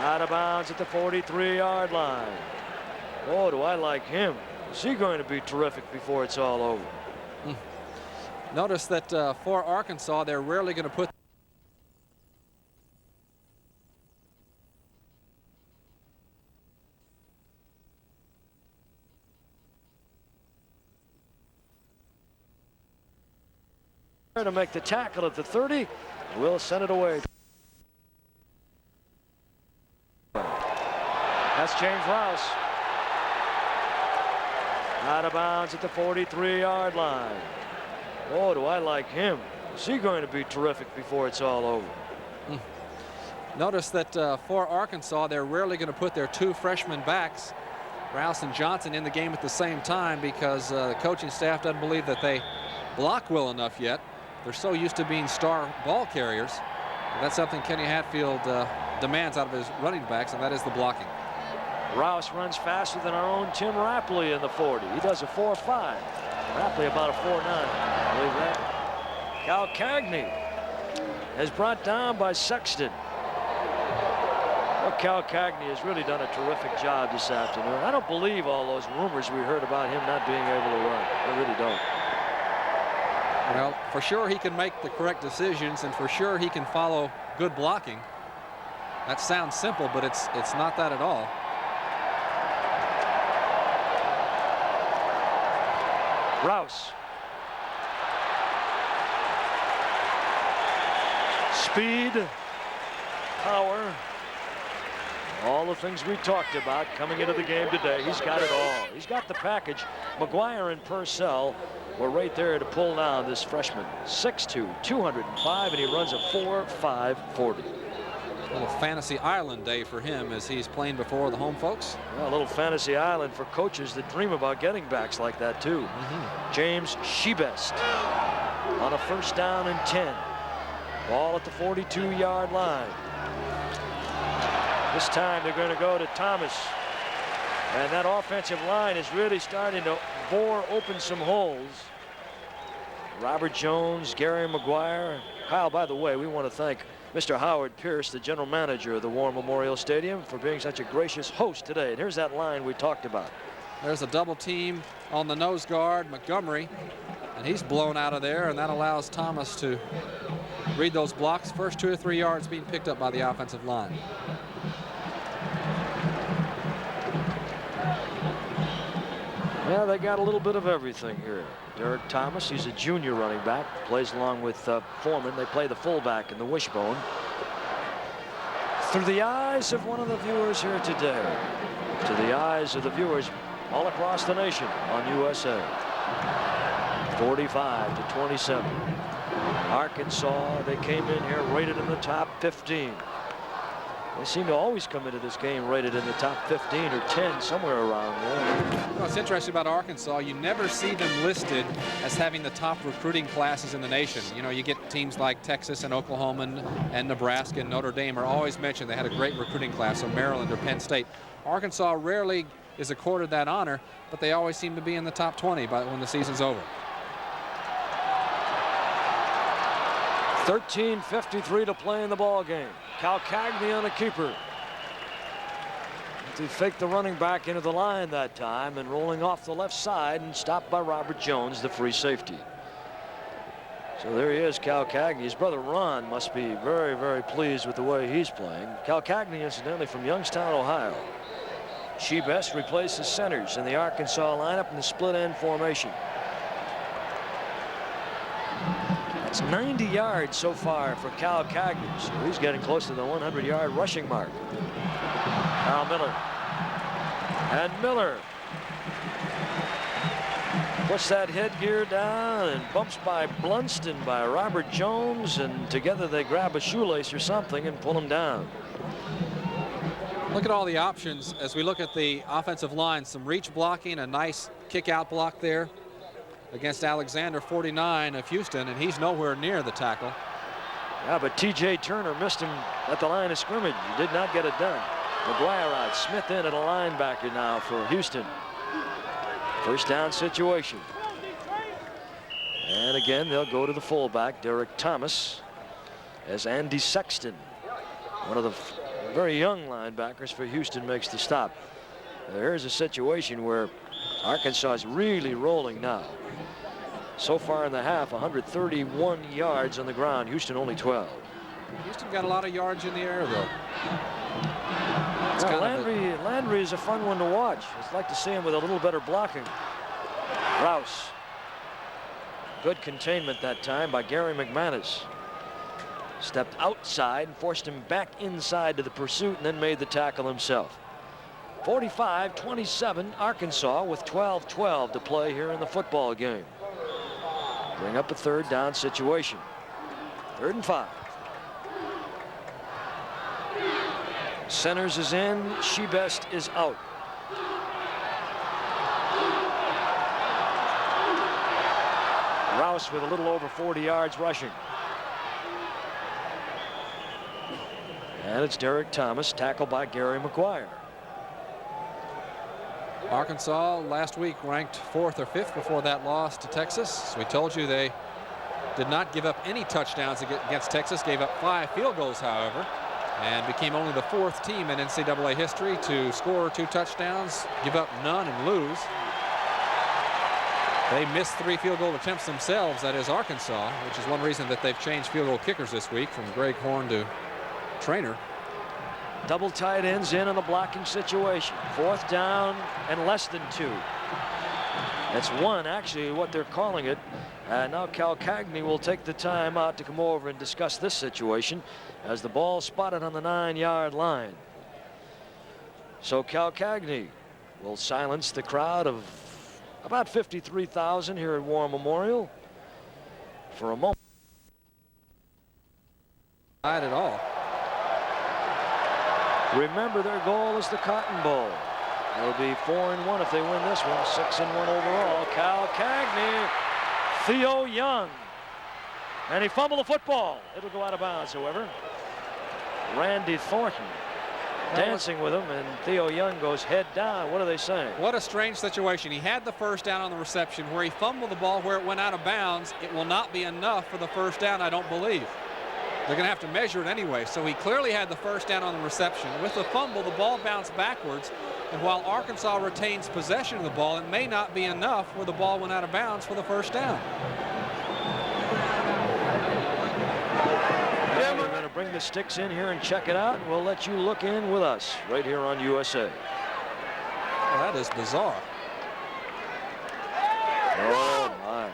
Out of bounds at the 43-yard line. Oh, do I like him. Is he going to be terrific before it's all over? Notice that for Arkansas, they're rarely going to put to make the tackle at the 30. Will send it away. That's James Rouse. Out of bounds at the 43-yard line. Oh, do I like him. Is he going to be terrific before it's all over? Notice that for Arkansas, they're rarely going to put their two freshman backs, Rouse and Johnson, in the game at the same time because the coaching staff doesn't believe that they block well enough yet. They're so used to being star ball carriers. That's something Kenny Hatfield demands out of his running backs, and that is the blocking. Rouse runs faster than our own Tim Rapley in the 40. He does a 4.5. Rapley about a 4.9. Believe that. Cal Cagney is brought down by Sexton. Well, Cal Cagney has really done a terrific job this afternoon. I don't believe all those rumors we heard about him not being able to run. I really don't. Well, for sure he can make the correct decisions, and for sure he can follow good blocking. That sounds simple, but it's not that at all. Rouse. Speed, power, all the things we talked about coming into the game today. He's got it all. He's got the package. McGuire and Purcell were right there to pull down this freshman. 6'2", 205, and he runs a 4.5 A little Fantasy Island day for him as he's playing before the home folks. Well, a little Fantasy Island for coaches that dream about getting backs like that too. James Shebest on a 1st down and 10. Ball at the 42-yard line. This time they're going to go to Thomas. And that offensive line is really starting to bore open some holes. Robert Jones, Gary McGuire. Kyle, by the way, we want to thank Mr. Howard Pierce, the general manager of the War Memorial Stadium, for being such a gracious host today. And here's that line we talked about. There's a double team on the nose guard, Montgomery, and he's blown out of there, and that allows Thomas to read those blocks. First 2 or 3 yards being picked up by the offensive line. Yeah, they got a little bit of everything here. Derek Thomas, he's a junior running back, plays along with Foreman. They play the fullback in the wishbone. Through the eyes of one of the viewers here today, to the eyes of the viewers all across the nation on USA. 45-27. Arkansas, they came in here rated in the top 15. They seem to always come into this game rated in the top 15 or 10, somewhere around there. You know, what's interesting about Arkansas, you never see them listed as having the top recruiting classes in the nation. You know, you get teams like Texas and Oklahoma and Nebraska and Notre Dame are always mentioned. They had a great recruiting class, or Maryland or Penn State. Arkansas rarely is accorded that honor, but they always seem to be in the top 20 when the season's over. 13:53 to play in the ball game. Cal Cagney on a keeper. To fake the running back into the line that time and rolling off the left side and stopped by Robert Jones, the free safety. So there he is, Cal Cagney. His brother Ron must be very, very pleased with the way he's playing. Cal Cagney, incidentally, from Youngstown, Ohio. Shebest replaces centers in the Arkansas lineup in the split end formation. That's 90 yards so far for Cal Cagney. So he's getting close to the 100-yard rushing mark. Now Miller. And Miller puts that headgear down and bumps by Blunston by Robert Jones, and together they grab a shoelace or something and pull him down. Look at all the options as we look at the offensive line. Some reach blocking, a nice kick-out block there against Alexander, 49 of Houston, and he's nowhere near the tackle. Yeah, but T.J. Turner missed him at the line of scrimmage. He did not get it done. McGuire out, Smith in at a linebacker now for Houston. First down situation. And again, they'll go to the fullback, Derek Thomas, as Andy Sexton, one of the very young linebackers for Houston makes the stop. Here's a situation where Arkansas is really rolling now. So far in the half, 131 yards on the ground. Houston only 12. Houston got a lot of yards in the air, though. Landry is a fun one to watch. I'd like to see him with a little better blocking. Rouse. Good containment that time by Gary McManus. Stepped outside and forced him back inside to the pursuit and then made the tackle himself. 45-27 Arkansas with 12-12 to play here in the football game. Bring up a third down situation. 3rd and 5. Centers is in. Shebest is out. Rouse with a little over 40 yards rushing. And it's Derek Thomas, tackled by Gary McGuire. Arkansas last week ranked 4th or 5th before that loss to Texas. We told you they did not give up any touchdowns against Texas, gave up 5 field goals, however, and became only the 4th team in NCAA history to score 2 touchdowns, give up none, and lose. They missed 3 field goal attempts themselves, that is Arkansas, which is one reason that they've changed field goal kickers this week from Greg Horn to Trainer. Double tight ends in on the blocking situation. 4th down and less than 2. That's 1, actually, what they're calling it. And now Cal Cagney will take the time out to come over and discuss this situation as the ball spotted on the 9-yard line. So Cal Cagney will silence the crowd of about 53,000 here at War Memorial for a moment. Not at all. Remember, their goal is the Cotton Bowl. It'll be 4-1 if they win this one. 6-1 overall. Cal Cagney, Theo Young, and he fumbled the football. It'll go out of bounds, however. Randy Thornton dancing with him, and Theo Young goes head down. What are they saying? What a strange situation. He had the first down on the reception. Where he fumbled the ball where it went out of bounds, it will not be enough for the first down, I don't believe. They're going to have to measure it anyway. So he clearly had the first down on the reception. With the fumble, the ball bounced backwards. And while Arkansas retains possession of the ball, it may not be enough where the ball went out of bounds for the first down. We're going to bring the sticks in here and check it out, and we'll let you look in with us right here on USA. Well, that is bizarre. Oh, my.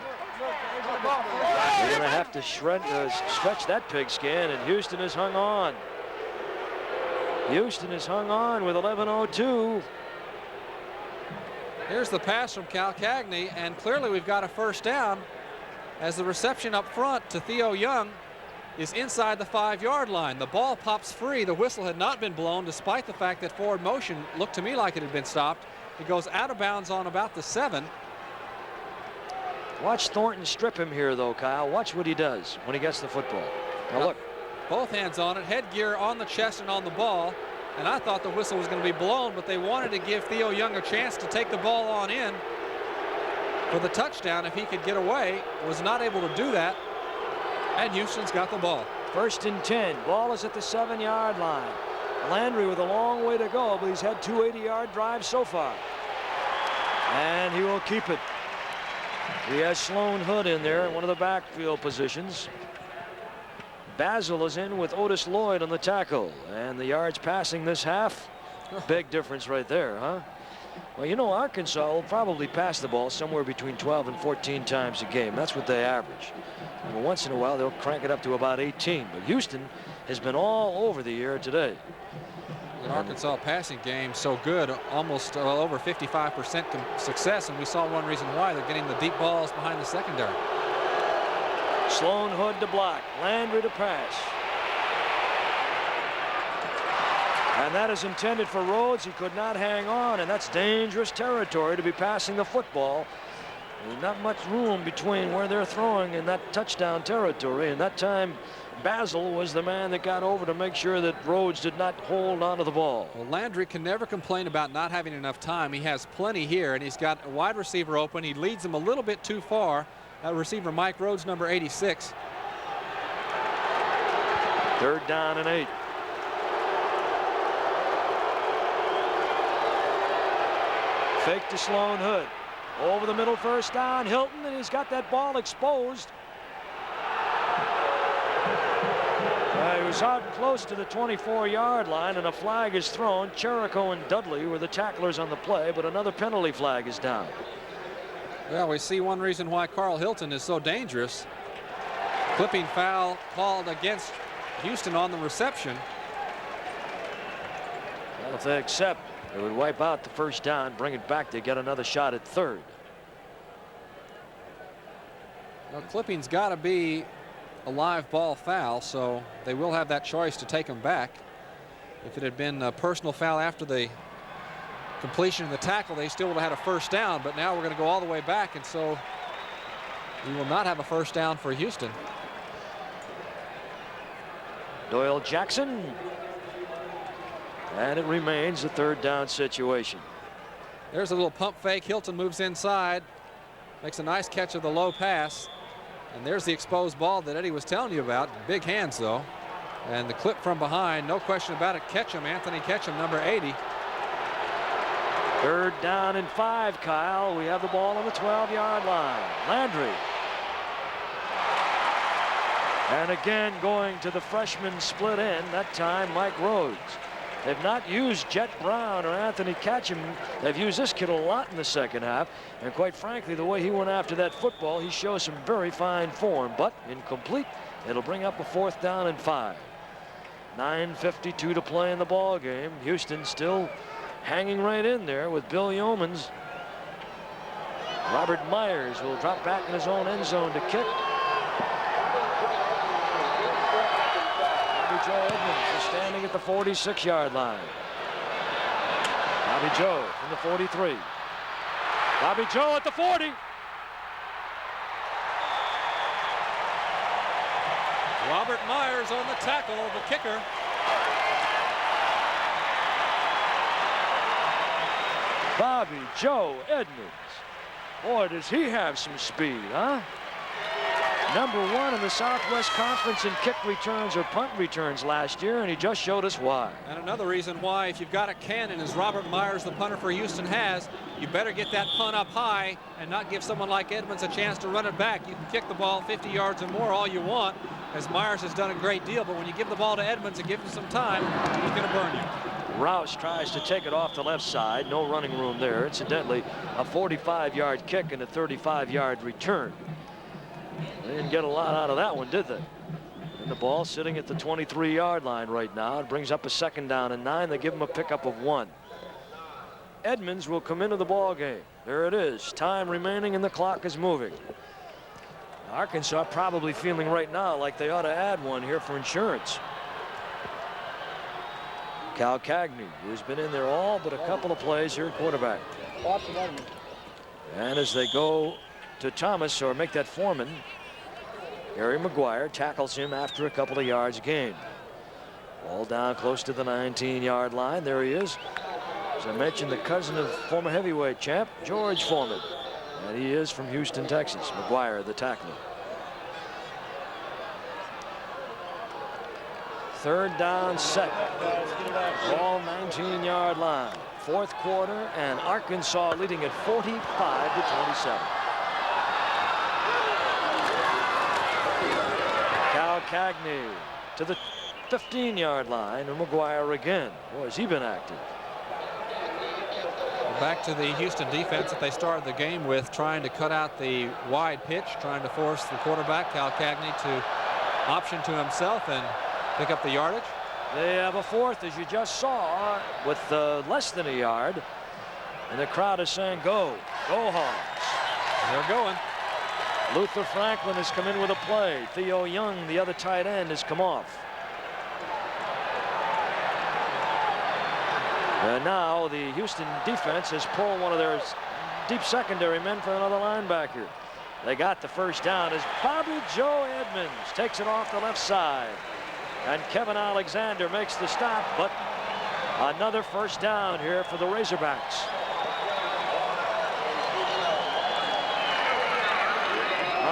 We're going to have to stretch that pigskin, and Houston has hung on. Houston has hung on with 11:02. Here's the pass from Cal Cagney, and clearly we've got a first down as the reception up front to Theo Young is inside the 5-yard line. The ball pops free. The whistle had not been blown despite the fact that forward motion looked to me like it had been stopped. It goes out of bounds on about the 7. Watch Thornton strip him here, though, Kyle. Watch what he does when he gets the football. Now look. Both hands on it, headgear on the chest and on the ball. And I thought the whistle was going to be blown, but they wanted to give Theo Young a chance to take the ball on in for the touchdown if he could get away. Was not able to do that. And Houston's got the ball. 1st and 10. Ball is at the 7-yard line. Landry with a long way to go, but he's had 2 80-yard drives so far. And he will keep it. He has Sloan Hood in there in one of the backfield positions. Basil is in with Otis Lloyd on the tackle. And the yards passing this half, big difference right there, huh? Well, you know, Arkansas will probably pass the ball somewhere between 12 and 14 times a game. That's what they average. And once in a while, they'll crank it up to about 18. But Houston has been all over the air today. The Arkansas passing game so good, almost over 55% success, and we saw one reason why. They're getting the deep balls behind the secondary. Sloan Hood to block, Landry to pass. And that is intended for Rhodes. He could not hang on, and that's dangerous territory to be passing the football. There's not much room between where they're throwing and that touchdown territory, and that time Basil was the man that got over to make sure that Rhodes did not hold onto the ball. Well, Landry can never complain about not having enough time. He has plenty here, and he's got a wide receiver open. He leads him a little bit too far. Receiver Mike Rhodes, number 86. 3rd down and 8. Fake to Sloan Hood. Over the middle, first down. Hilton, and he's got that ball exposed. He was out close to the 24-yard line, and a flag is thrown. Cherico and Dudley were the tacklers on the play, but another penalty flag is down. Well, we see one reason why Carl Hilton is so dangerous. Clipping foul called against Houston on the reception. Well, if they accept, it would wipe out the first down, bring it back to get another shot at third. Well, Clipping's got to be a live ball foul, so they will have that choice to take him back. If it had been a personal foul after the completion of the tackle, they still would have had a first down, but now we're going to go all the way back, and so we will not have a first down for Houston. Doyle Jackson, and it remains a third down situation. There's a little pump fake. Hilton moves inside, makes a nice catch of the low pass, and there's the exposed ball that Eddie was telling you about. Big hands, though, and the clip from behind, no question about it. Ketchum, Anthony Ketchum, number 80. Third down and 5, Kyle. We have the ball on the 12-yard line. Landry. And again going to the freshman split end, that time Mike Rhodes. They've not used Jet Brown or Anthony Ketchum. They've used this kid a lot in the second half. And quite frankly, the way he went after that football, he shows some very fine form, but incomplete. It'll bring up a 4th down and 5. 9:52 to play in the ball game. Houston still hanging right in there with Bill Yeomans. Robert Myers will drop back in his own end zone to kick. Joe Edmonds is standing at the 46-yard line. Bobby Joe from the 43. Bobby Joe at the 40. Robert Myers on the tackle, the kicker. Bobby Joe Edmonds. Boy, does he have some speed, huh? Number 1 in the Southwest Conference in kick returns or punt returns last year, and he just showed us why. And another reason why, if you've got a cannon, as Robert Myers, the punter for Houston, has, you better get that punt up high and not give someone like Edmonds a chance to run it back. You can kick the ball 50 yards or more all you want, as Myers has done a great deal, but when you give the ball to Edmonds and give him some time, he's going to burn you. Rouse tries to take it off the left side. No running room there. Incidentally, a 45-yard kick and a 35-yard return. They didn't get a lot out of that one, did they? And the ball sitting at the 23-yard line right now. It brings up a 2nd down and 9. They give him a pickup of 1. Edmonds will come into the ball game. There it is. Time remaining and the clock is moving. Arkansas probably feeling right now like they ought to add one here for insurance. Cal Cagney, who's been in there all but a couple of plays here at quarterback. And as they go to Thomas, or make that Foreman, Harry Maguire tackles him after a couple of yards gained. Ball down close to the 19-yard line. There he is. As I mentioned, the cousin of former heavyweight champ George Foreman, and he is from Houston, Texas. Maguire, the tackler. 3rd down set. Ball 19-yard line. 4th quarter, and Arkansas leading at 45-27. Cal Cagney to the 15-yard line, and Maguire again. Boy, has he been active. Back to the Houston defense that they started the game with, trying to cut out the wide pitch, trying to force the quarterback, Cal Cagney, to option to himself and pick up the yardage. They have a 4th, as you just saw, with less than a yard. And the crowd is saying, go, go Hogs. And they're going. Luther Franklin has come in with a play. Theo Young, the other tight end, has come off. And now the Houston defense has pulled one of their deep secondary men for another linebacker. They got the first down as Bobby Joe Edmonds takes it off the left side. And Kevin Alexander makes the stop, but another first down here for the Razorbacks.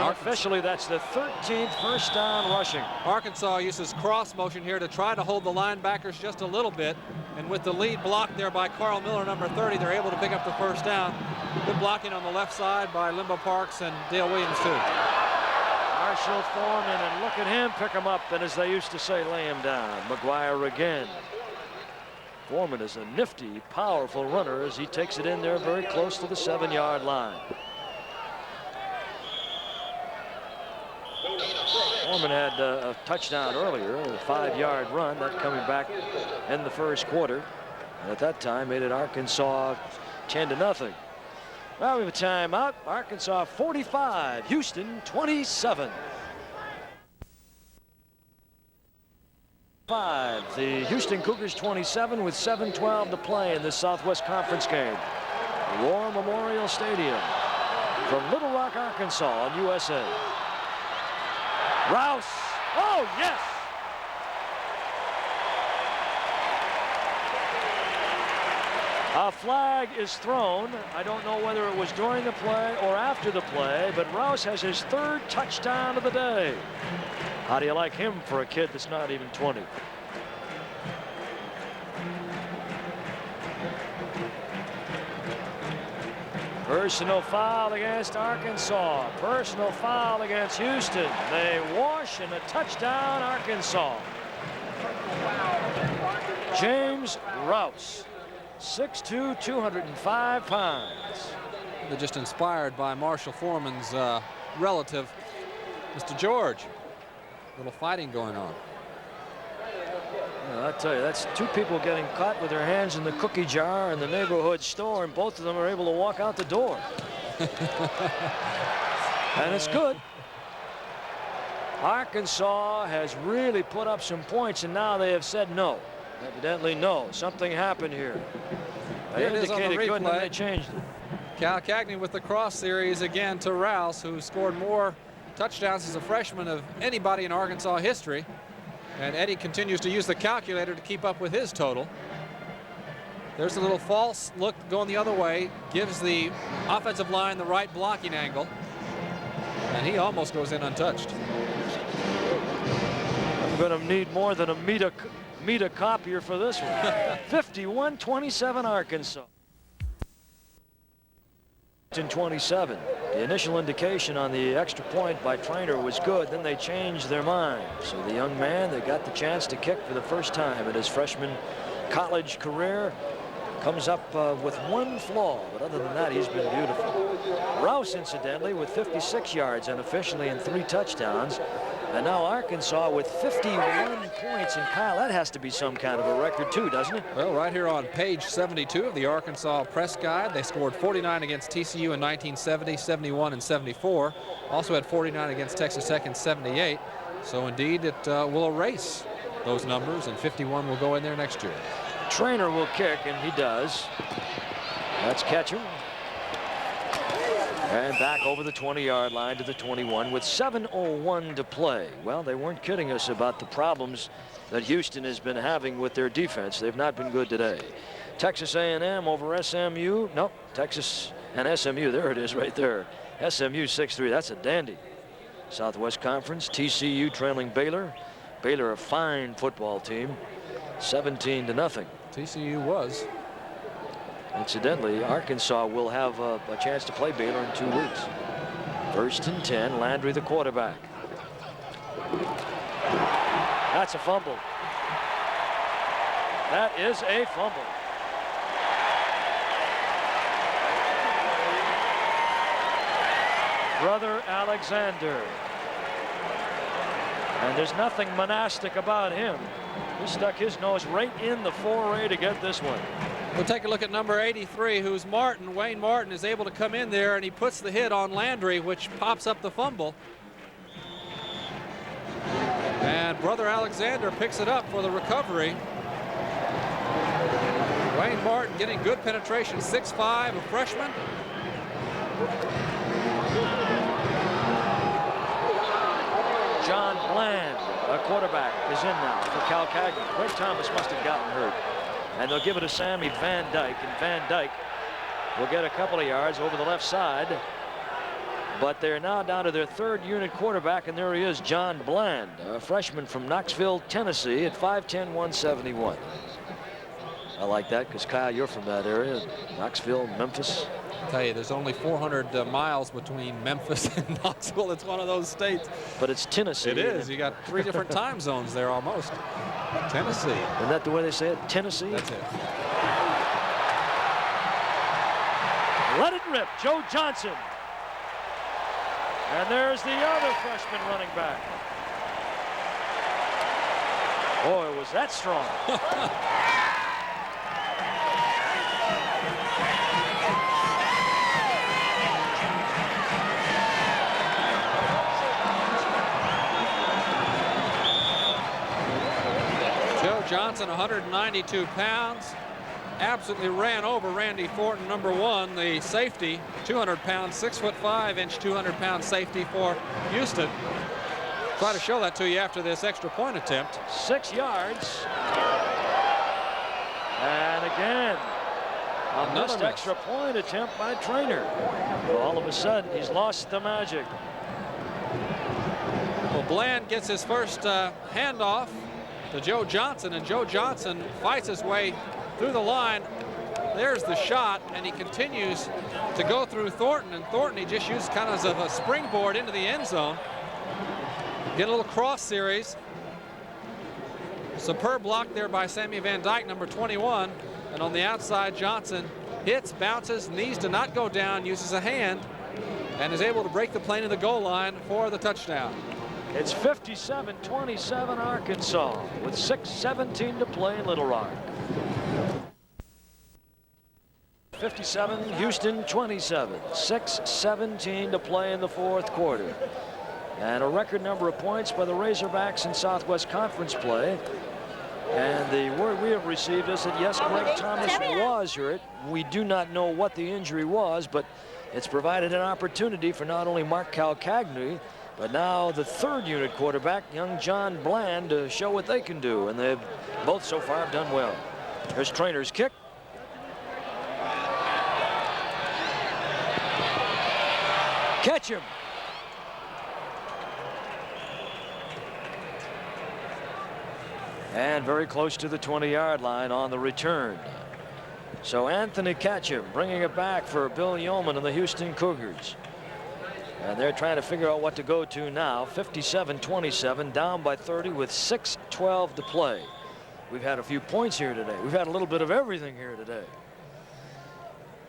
Unofficially, that's the 13th first down rushing. Arkansas uses cross motion here to try to hold the linebackers just a little bit. And with the lead blocked there by Carl Miller, number 30, they're able to pick up the first down. Good blocking on the left side by Limbo Parks and Dale Williams, too. Marshall Foreman, and look at him pick him up, and as they used to say, lay him down. McGuire again. Foreman is a nifty, powerful runner as he takes it in there very close to the 7-yard line. Foreman had a touchdown earlier, a 5-yard run, that coming back in the first quarter. And at that time, made it Arkansas 10-0. Well, we have a timeout. Arkansas 45, Houston 27. The Houston Cougars 27 with 7:12 to play in this Southwest Conference game. War Memorial Stadium from Little Rock, Arkansas on USA. Rouse. Oh, yes. A flag is thrown. I don't know whether it was during the play or after the play, but Rouse has his 3rd touchdown of the day. How do you like him for a kid that's not even 20? Personal foul against Arkansas. Personal foul against Houston. They wash, and a touchdown, Arkansas. James Rouse, 6'2", 205 pounds. They're just inspired by Marshall Foreman's relative, Mr. George. A little fighting going on. I tell you, that's 2 people getting caught with their hands in the cookie jar in the neighborhood store, and both of them are able to walk out the door. And it's good. Arkansas has really put up some points, and now they have said no. Evidently no. Something happened here. They indicated good, and they changed it. Cal Cagney with the cross series again to Rouse, who scored more touchdowns as a freshman of anybody in Arkansas history. And Eddie continues to use the calculator to keep up with his total. There's a little false look going the other way, gives the offensive line the right blocking angle, and he almost goes in untouched. I'm going to need more than a meter copier for this one. 51-27 Arkansas. 27. The initial indication on the extra point by Trainer was good. Then they changed their mind. So the young man, they got the chance to kick for the first time in his freshman college career. Comes up with 1 flaw, but other than that, he's been beautiful. Rouse, incidentally, with 56 yards unofficially and 3 touchdowns. And now Arkansas with 51 points. And Kyle, that has to be some kind of a record too, doesn't it? Well, right here on page 72 of the Arkansas Press Guide, they scored 49 against TCU in 1970, 71, and 74. Also had 49 against Texas Tech in 78. So indeed, it will erase those numbers, and 51 will go in there next year. Trainer will kick, and he does. That's catcher. And back over the 20-yard line to the 21 with 7:01 to play. Well, they weren't kidding us about the problems that Houston has been having with their defense. They've not been good today. Texas A&M over SMU. Nope, Texas and SMU. There it is right there. SMU 6-3. That's a dandy. Southwest Conference. TCU trailing Baylor. Baylor, a fine football team. 17-0. TCU was. Incidentally, Arkansas will have a chance to play Baylor in 2 weeks. 1st and 10, Landry the quarterback. That's a fumble. That is a fumble. Brother Alexander. And there's nothing monastic about him. He stuck his nose right in the foray to get this one. We'll take a look at number 83, who's Martin. Wayne Martin is able to come in there, and he puts the hit on Landry, which pops up the fumble. And Brother Alexander picks it up for the recovery. Wayne Martin getting good penetration, 6'5", a freshman. John Bland, a quarterback, is in now for Cal Cagney. Craig Thomas must have gotten hurt. And they'll give it to Sammy Van Dyke, and Van Dyke will get a couple of yards over the left side. But they're now down to their third unit quarterback, and there he is, John Bland, a freshman from Knoxville, Tennessee, at 5'10", 171. I like that because, Kyle, you're from that area, Knoxville, Memphis. I tell you, there's only 400 miles between Memphis and Knoxville. It's one of those states. But it's Tennessee. It is. You got 3 different time zones there almost. Tennessee. Isn't that the way they say it? Tennessee? That's it. Let it rip, Joe Johnson. And there's the other freshman running back. Boy, was that strong. Joe Johnson, 192 pounds. Absolutely ran over Randy Thornton, number 1, the safety, 200 pounds, 6'5", 200-pound safety for Houston. Try to show that to you after this extra point attempt. 6 yards. And again, a missed extra point attempt by Trainer. Well, all of a sudden, he's lost the magic. Well, Bland gets his first handoff to Joe Johnson, and Joe Johnson fights his way through the line. There's the shot, and he continues to go through Thornton, and Thornton he just used kind of as a springboard into the end zone. Get a little cross series. Superb block there by Sammy Van Dyke, number 21, and on the outside Johnson hits, bounces, knees do not go down, uses a hand, and is able to break the plane of the goal line for the touchdown. It's 57-27 Arkansas with 6:17 to play in Little Rock. 57, Houston 27, 6:17 to play in the fourth quarter. And a record number of points by the Razorbacks in Southwest Conference play. And the word we have received is that, yes, Greg Thomas was hurt. We do not know what the injury was, but it's provided an opportunity for not only Mark Calcagney, but now the third unit quarterback, young John Bland, to show what they can do. And they've both so far have done well. Here's Trainer's kick. Catch him. And very close to the 20-yard line on the return. So Anthony Ketchum bringing it back for Bill Yeoman and the Houston Cougars. And they're trying to figure out what to go to now. 57-27, down by 30 with 6:12 to play. We've had a few points here today. We've had a little bit of everything here today.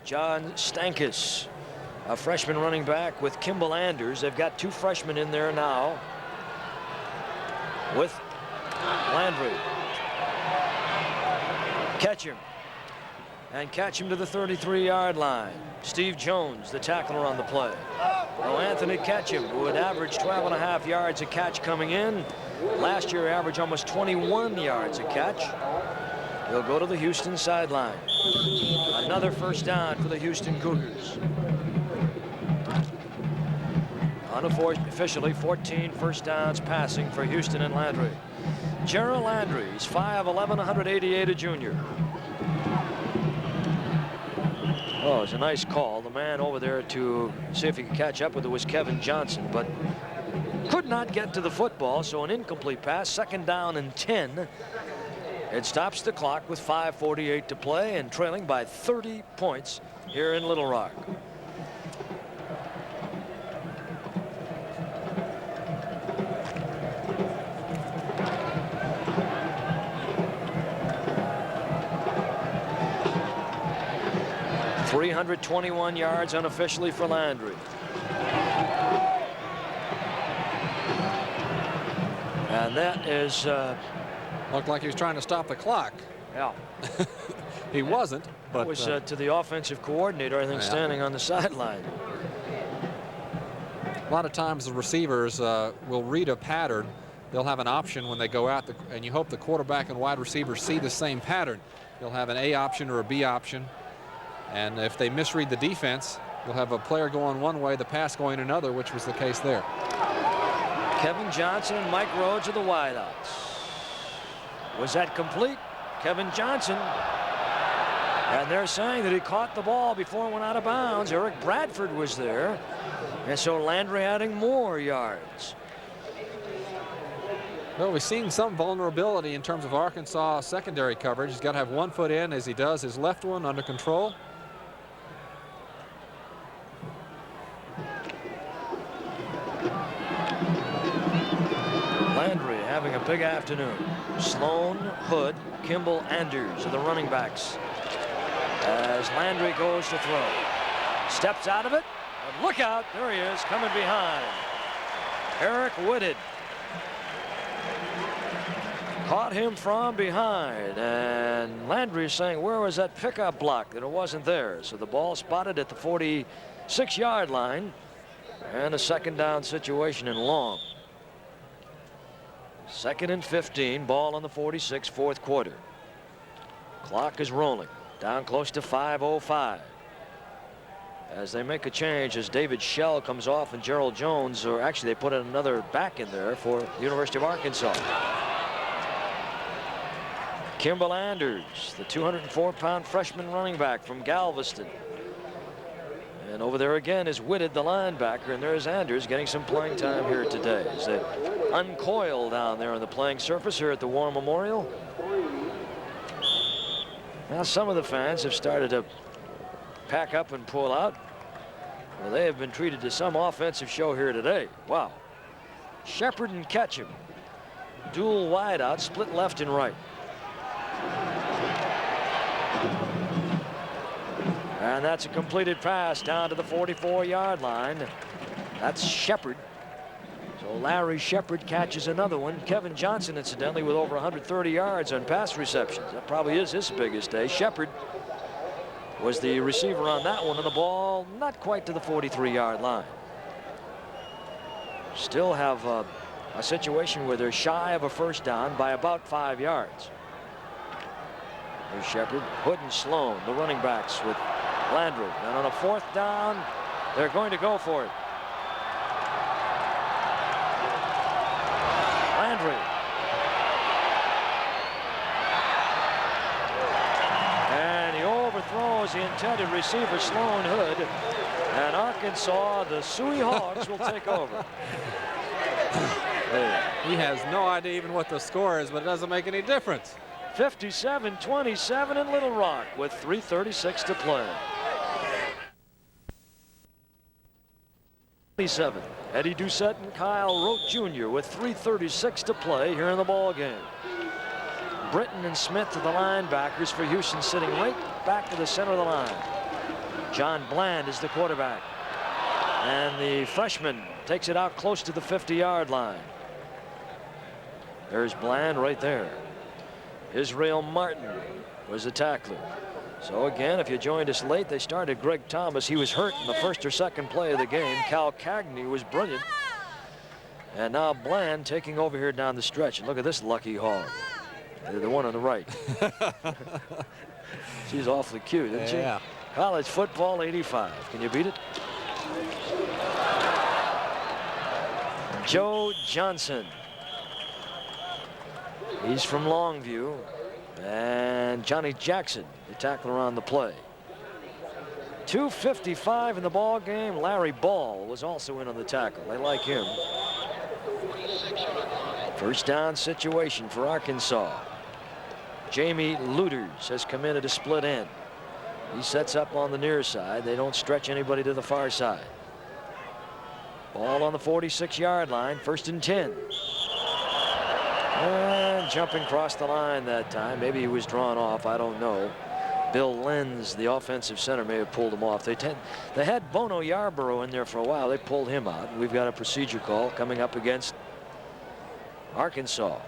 John Stankus, a freshman running back with Kimball Anders. They've got 2 freshmen in there now with Landry. Ketchum. And Ketchum to the 33-yard line. Steve Jones, the tackler on the play. Now Anthony Ketchum, who had averaged 12.5 yards a catch coming in. Last year averaged almost 21 yards a catch. He'll go to the Houston sideline. Another first down for the Houston Cougars. Unofficially 14 first downs passing for Houston and Landry. Gerald Landry, he's 5'11", 188, a junior. Oh, it's a nice call. The man over there to see if he could catch up with it was Kevin Johnson, but could not get to the football, so an incomplete pass, 2nd down and 10. It stops the clock with 5:48 to play and trailing by 30 points here in Little Rock. .321 yards unofficially for Landry. And that is looked like he was trying to stop the clock. Yeah. He wasn't, but it was to the offensive coordinator, I think, standing on the sideline. A lot of times the receivers will read a pattern. They'll have an option when they go out, and you hope the quarterback and wide receiver see the same pattern. You'll have an A option or a B option. And if they misread the defense, you'll have a player going one way, the pass going another, which was the case there. Kevin Johnson and Mike Rhodes are the wideouts. Was that complete? Kevin Johnson. And they're saying that he caught the ball before it went out of bounds. Eric Bradford was there. And so Landry adding more yards. Well, we've seen some vulnerability in terms of Arkansas secondary coverage. He's got to have one foot in as he does his left one under control. Landry having a big afternoon. Sloan, Hood, Kimball, Anders are the running backs. As Landry goes to throw. Steps out of it. And look out, there he is, coming behind. Eric Whitted. Caught him from behind, and Landry is saying, where was that pickup block? And it wasn't there. So the ball spotted at the 46-yard line, and a second down situation in long. 2nd and 15, ball on the 46, fourth quarter. Clock is rolling, down close to 5:05. As they make a change, as David Shell comes off and Gerald Jones, or actually they put another back in there for the University of Arkansas. Kimball Anders, the 204-pound freshman running back from Galveston. And over there again is Whitted, the linebacker, and there's Anders getting some playing time here today as they uncoil down there on the playing surface here at the War Memorial. Now some of the fans have started to pack up and pull out. Well, they have been treated to some offensive show here today. Wow. Shepard and Ketchum, dual wideouts, split left and right. And that's a completed pass down to the 44-yard line. That's Shepard. So Larry Shepard catches another one. Kevin Johnson, incidentally, with over 130 yards on pass receptions. That probably is his biggest day. Shepard was the receiver on that one, and the ball not quite to the 43-yard line. Still have a situation where they're shy of a first down by about 5 yards. There's Shepard, Hood, and Sloan, the running backs with Landry. And on a fourth down, they're going to go for it. Landry. And he overthrows the intended receiver, Sloan Hood. And Arkansas, the Suey Hogs, will take over. He has no idea even what the score is, but it doesn't make any difference. 57-27 in Little Rock with 3:36 to play. 27. Eddie Doucette and Kyle Rote Jr. with 3:36 to play here in the ball game. Britton and Smith to the linebackers for Houston, sitting right back to the center of the line. John Bland is the quarterback, and the freshman takes it out close to the 50-yard line. There's Bland right there. Israel Martin was the tackler. So again, if you joined us late, they started Greg Thomas. He was hurt in the first or second play of the game. Cal Cagney was brilliant. And now Bland taking over here down the stretch. And look at this lucky hog. The one on the right. She's awfully cute, isn't she? Yeah. College football 85. Can you beat it? Joe Johnson. He's from Longview. And Johnny Jackson, the tackler on the play. 2:55 in the ball game. Larry Ball was also in on the tackle. They like him. First down situation for Arkansas. Jamie Luters has come in at a split end. He sets up on the near side. They don't stretch anybody to the far side. Ball on the 46-yard line. 1st and 10. And jumping across the line that time. Maybe he was drawn off. I don't know. Bill Lenz, the offensive center, may have pulled him off. They had Bono Yarborough in there for a while. They pulled him out. We've got a procedure call coming up against Arkansas.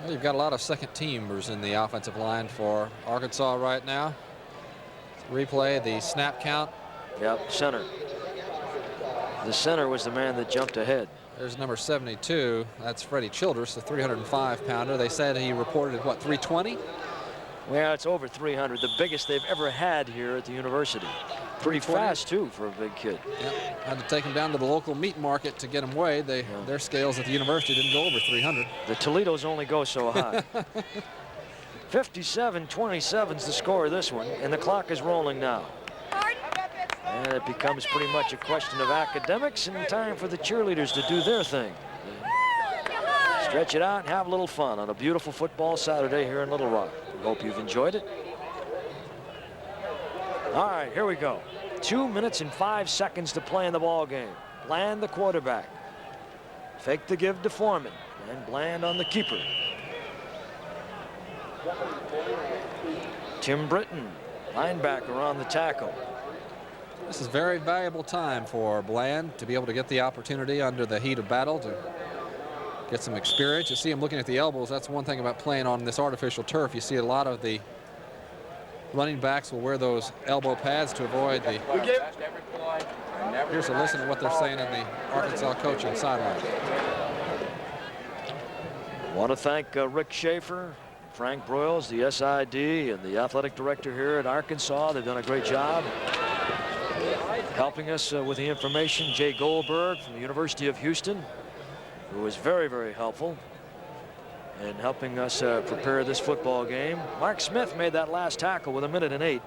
Well, you've got a lot of second teamers in the offensive line for Arkansas right now. Replay the snap count. Yep, center. The center was the man that jumped ahead. There's number 72. That's Freddie Childress, the 305-pounder. They said he reported, what, 320? Well, it's over 300, the biggest they've ever had here at the university. Pretty fast, too, for a big kid. Yep. Had to take him down to the local meat market to get him weighed. Their scales at the university didn't go over 300. The Toledos only go so high. 57-27 is the score of this one, and the clock is rolling now. And it becomes pretty much a question of academics and time for the cheerleaders to do their thing. Stretch it out and have a little fun on a beautiful football Saturday here in Little Rock. We hope you've enjoyed it. All right, here we go. 2 minutes and 5 seconds to play in the ball game. Bland, the quarterback. Fake the give to Foreman, and Bland on the keeper. Tim Britton, linebacker, on the tackle. This is very valuable time for Bland to be able to get the opportunity under the heat of battle to get some experience. You see him looking at the elbows. That's one thing about playing on this artificial turf. You see a lot of the running backs will wear those elbow pads to avoid the... Here's a listen to what they're saying in the Arkansas coaching sideline. Want to thank Rick Schaefer, Frank Broyles, the SID, and the athletic director here at Arkansas. They've done a great job helping us with the information. Jay Goldberg from the University of Houston, who was very, very helpful in helping us prepare this football game. Mark Smith made that last tackle with 1 minute and 8.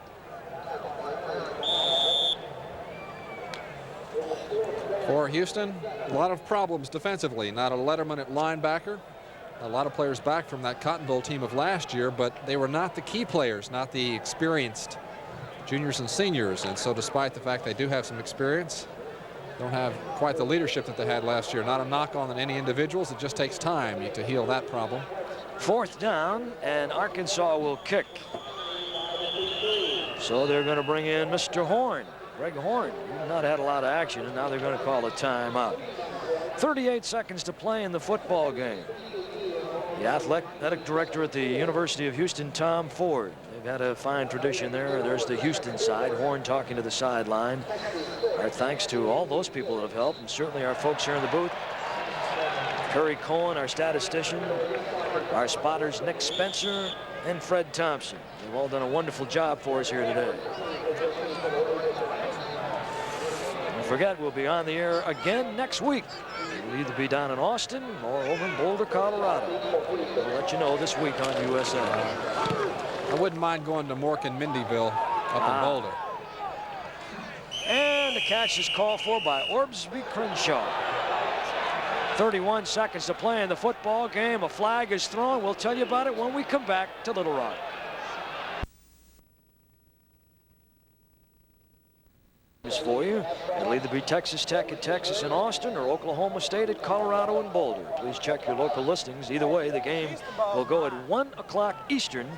For Houston, a lot of problems defensively. Not a Letterman at linebacker. A lot of players back from that Cotton Bowl team of last year, but they were not the key players, not the experienced juniors and seniors. And so despite the fact they do have some experience, don't have quite the leadership that they had last year. Not a knock on any individuals. It just takes time to heal that problem. 4th down, and Arkansas will kick. So they're going to bring in Mr. Horn, Greg Horn. He's not had a lot of action, and now they're going to call a timeout. 38 seconds to play in the football game. The athletic director at the University of Houston, Tom Ford. They've had a fine tradition there. There's the Houston side. Horn talking to the sideline. Our thanks to all those people that have helped, and certainly our folks here in the booth. Curry Cohen, our statistician, our spotters Nick Spencer and Fred Thompson. They've all done a wonderful job for us here today. Don't forget, we'll be on the air again next week. We'll either be down in Austin or over in Boulder, Colorado. We'll let you know this week on USA. I wouldn't mind going to Mork and Mindyville up in Boulder. And the catch is called for by Orbsby Crenshaw. 31 seconds to play in the football game. A flag is thrown. We'll tell you about it when we come back to Little Rock. For you, it'll either be Texas Tech at Texas and Austin or Oklahoma State at Colorado and Boulder. Please check your local listings. Either way, the game will go at 1 o'clock Eastern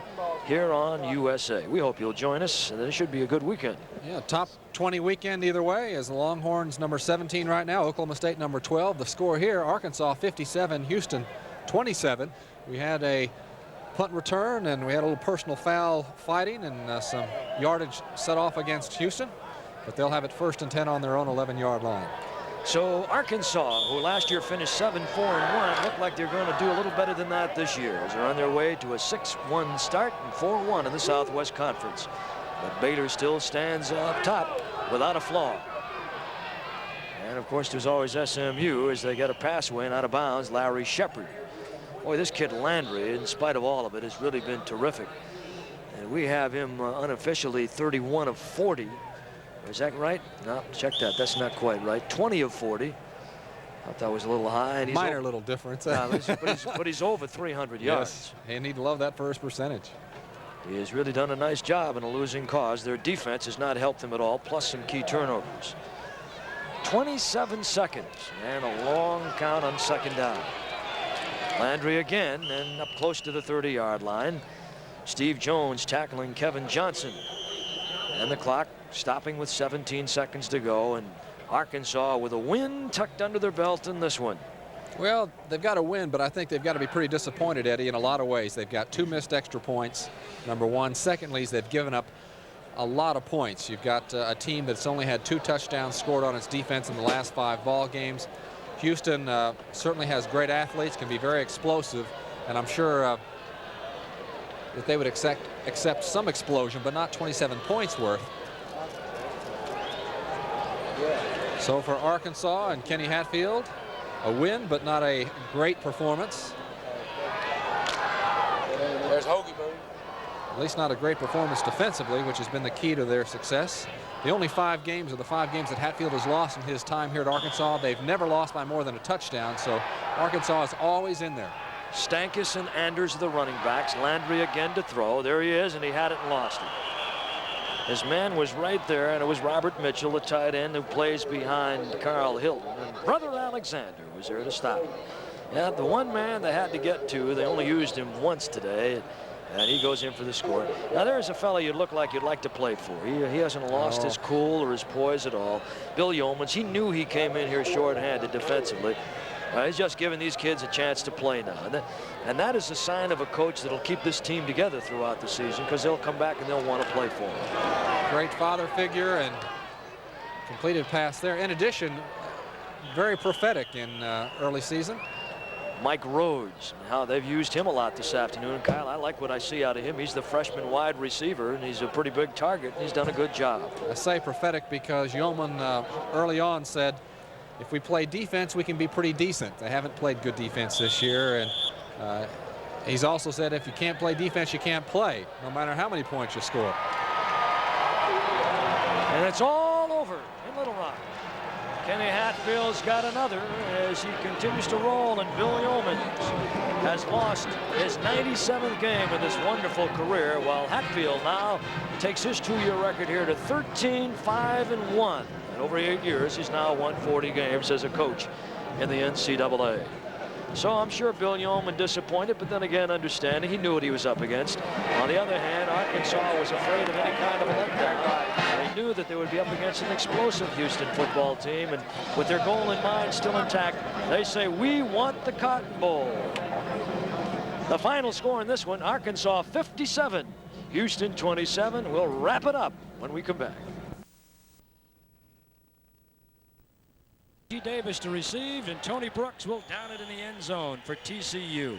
here on USA. We hope you'll join us, and it should be a good weekend. Yeah, top 20 weekend either way, as the Longhorns number 17 right now, Oklahoma State number 12. The score here, Arkansas 57, Houston 27. We had a punt return, and we had a little personal foul fighting and some yardage set off against Houston. But they'll have it 1st and 10 on their own 11-yard line. So Arkansas, who last year finished 7-4-1, look like they're going to do a little better than that this year, as they're on their way to a 6-1 start and 4-1 in the Southwest Conference. But Baylor still stands up top without a flaw. And of course, there's always SMU as they get a pass win out of bounds. Larry Shepard. Boy, this kid Landry, in spite of all of it, has really been terrific. And we have him unofficially 31 of 40. Is that right? No, check that. That's not quite right. 20 of 40. Thought that was a little high. And he's minor little difference. but he's over 300 yards. Yes, and he'd love that first percentage. He has really done a nice job in a losing cause. Their defense has not helped them at all, plus some key turnovers. 27 seconds and a long count on 2nd down. Landry again and up close to the 30-yard line. Steve Jones tackling Kevin Johnson. And the clock stopping with 17 seconds to go, and Arkansas with a win tucked under their belt in this one. Well, they've got to win, but I think they've got to be pretty disappointed, Eddie, in a lot of ways. They've got 2 missed extra points, number one. Secondly, they've given up a lot of points. You've got a team that's only had 2 touchdowns scored on its defense in the last 5 ball games. Houston certainly has great athletes, can be very explosive, and I'm sure that they would accept some explosion, but not 27 points worth. So for Arkansas and Kenny Hatfield, a win, but not a great performance. There's Hoagie, Boone. at least not a great performance defensively, which has been the key to their success. The only 5 games are the 5 games that Hatfield has lost in his time here at Arkansas. They've never lost by more than a touchdown, so Arkansas is always in there. Stankus and Anders are the running backs. Landry again to throw. There he is, and he had it and lost it. His man was right there, and it was Robert Mitchell, the tight end, who plays behind Carl Hilton. And Brother Alexander was there to stop him. Yeah, the one man they had to get to, they only used him once today, and he goes in for the score. Now, there's a fella you'd look like you'd like to play for. He hasn't lost his cool or his poise at all. Bill Yeomans, he knew he came in here short-handed defensively. He's just giving these kids a chance to play now. And that is a sign of a coach that'll keep this team together throughout the season, because they'll come back and they'll want to play for him. Great father figure and completed pass there. In addition, very prophetic in early season. Mike Rhodes, how they've used him a lot this afternoon. And Kyle, I like what I see out of him. He's the freshman wide receiver, and he's a pretty big target, and he's done a good job. I say prophetic because Yeoman early on said, if we play defense, we can be pretty decent. They haven't played good defense this year, and he's also said if you can't play defense, you can't play, no matter how many points you score. And it's all over in Little Rock. Kenny Hatfield's got another as he continues to roll, and Bill Yeomans has lost his 97th game in this wonderful career, while Hatfield now takes his 2-year record here to 13-5-1. And over 8 years, he's now won 40 games as a coach in the NCAA. So I'm sure Bill Yeoman disappointed, but then again, understanding, he knew what he was up against. On the other hand, Arkansas was afraid of any kind of a letdown. They knew that they would be up against an explosive Houston football team, and with their goal in mind still intact, they say, we want the Cotton Bowl. The final score in this one, Arkansas 57, Houston 27. We'll wrap it up when we come back. Davis to receive, and Tony Brooks will down it in the end zone for TCU.